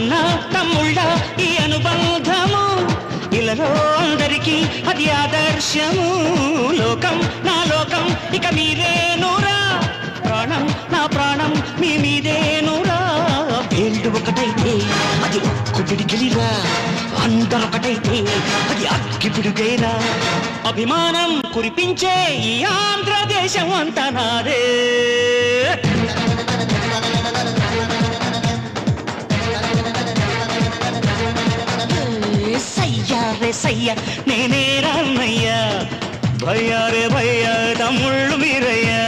అన్న తమ్ముళ్ళ ఈ అనుబంధము ఇలలో అందరికీ అది ఆదర్శము. లోకం నా లోకం ఇక మీరేనురా, ప్రాణం నా ప్రాణం మీ మీదేనురా. వేళ్ళు ఒకటైతే అది ఉక్కు పిడికిలిరా, అందరొకటైతే అది అగ్గి పిడుగేరా. అభిమానం కురిపించే ఈ ఆంధ్రదేశం అంతా నాదే. సయ్యా రే సయ్య నేనే రామయ్యా, భయ్యా రే భయ్యా తమ్ముళ్ళు మీరయ్యా.